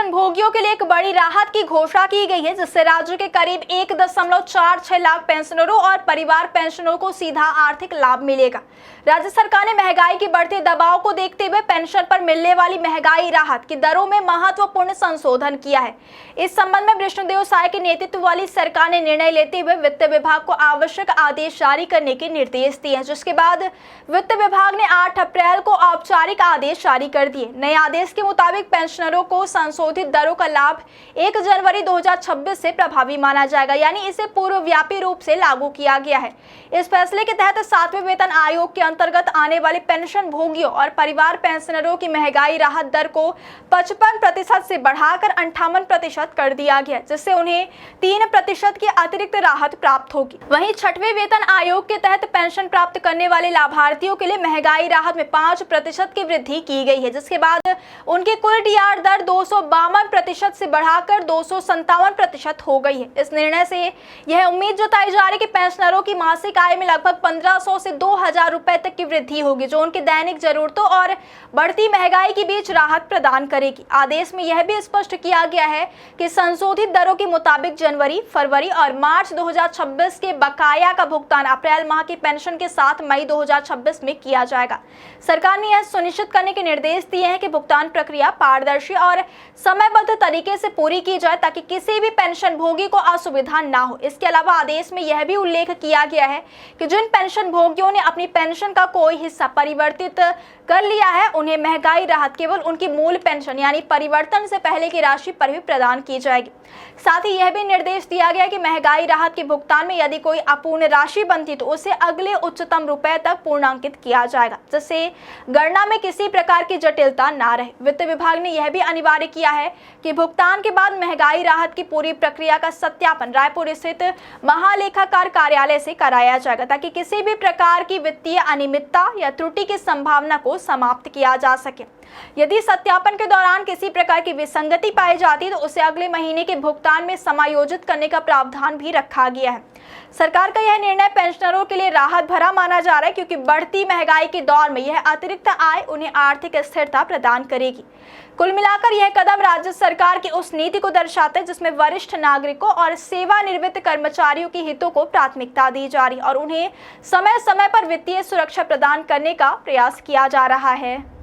Pension भोगियों के लिए एक बड़ी राहत की घोषणा की गई है, जिससे राज्य के करीब 1.46 लाख पेंशनरों और परिवार पेंशनरों को सीधा आर्थिक लाभ मिलेगा। राज्य सरकार ने महंगाई के बढ़ते दबाव को देखते हुए पेंशन पर मिलने वाली महंगाई राहत की दरों में महत्वपूर्ण संशोधन किया है। इस संबंध में विष्णुदेव साय के नेतृत्व वाली सरकार ने निर्णय लेते हुए वित्त विभाग को आवश्यक आदेश जारी करने के निर्देश दिए, जिसके बाद वित्त विभाग ने 8 अप्रैल को औपचारिक आदेश जारी कर दिए। नए आदेश के मुताबिक पेंशनरों को संशोधित दरों का लाभ 1 जनवरी 2026 से प्रभावी माना जाएगा, यानी इसे पूर्वव्यापी रूप से लागू किया गया है। इस फैसले के तहत 7वें वेतन आयोग के अंतर्गत आने वाले पेंशन भोगियों और परिवार पेंशनरों की महंगाई राहत दर को 55% से बढ़ाकर 58% कर दिया गया, जिससे उन्हें 3% की अतिरिक्त राहत प्राप्त होगी। वहीं 6वें वेतन आयोग के तहत पेंशन प्राप्त करने वाले लाभार्थियों के लिए महंगाई राहत में 5% की वृद्धि की गई है, जिसके बाद उनकी कुल डीआर दर 252% से बढ़ाकर 257% हो गई है। इस निर्णय से यह उम्मीद जताई जा रही है कि पेंशनरों की मासिक आय में लगभग 1500 से 2000 रुपए तक की वृद्धि होगी, जो उनकी दैनिक जरूरतों और बढ़ती महंगाई के बीच राहत प्रदान करेगी। आदेश में यह भी स्पष्ट किया गया है कि संशोधित दरों के मुताबिक जनवरी, फरवरी और मार्च 2026 के बकाया का भुगतान अप्रैल माह की पेंशन के साथ मई 2026 में किया जाएगा। सरकार ने यह सुनिश्चित करने के निर्देश दिए हैं कि भुगतान प्रक्रिया पारदर्शी और समयबद्ध तरीके से पूरी की जाए, ताकि किसी भी पेंशन भोगी को असुविधा ना हो। इसके अलावा आदेश में यह भी उल्लेख किया गया है कि जिन पेंशन भोगियों ने अपनी पेंशन का कोई हिस्सा परिवर्तित कर लिया है, उन्हें महंगाई राहत केवल उनकी मूल पेंशन यानी परिवर्तन से पहले की राशि पर भी प्रदान की जाएगी। साथ ही यह भी निर्देश दिया गया कि महंगाई राहत के भुगतान में यदि कोई अपूर्ण राशि बनती तो उसे अगले उच्चतम रुपए तक पूर्णांकित किया जाएगा, जिससे गणना में किसी प्रकार की जटिलता ना रहे। वित्त विभाग ने यह भी अनिवार्य किया है कि भुगतान के बाद महंगाई राहत की पूरी प्रक्रिया का सत्यापन रायपुर स्थित महालेखाकार कार्यालय से कराया जाएगा, ताकि किसी भी प्रकार की वित्तीय अनियमितता या त्रुटि की संभावना को समाप्त किया जा सके। यदि सत्यापन के दौरान किसी प्रकार की विसंगति पाई जाती तो उसे अगले महीने के भुगतान में समायोजित करने का प्रावधान भी रखा गया है। सरकार का यह निर्णय पेंशनरों के लिए राहत भरा माना जा रहा है, क्योंकि बढ़ती महंगाई के दौर में यह अतिरिक्त आय उन्हें आर्थिक स्थिरता प्रदान करेगी। कुल मिलाकर यह कदम राज्य सरकार की उस नीति को दर्शाता है जिसमें वरिष्ठ नागरिकों और सेवानिवृत्त कर्मचारियों के हितों को प्राथमिकता दी जा रही और उन्हें समय समय पर वित्तीय सुरक्षा प्रदान करने का प्रयास किया जा रहा है।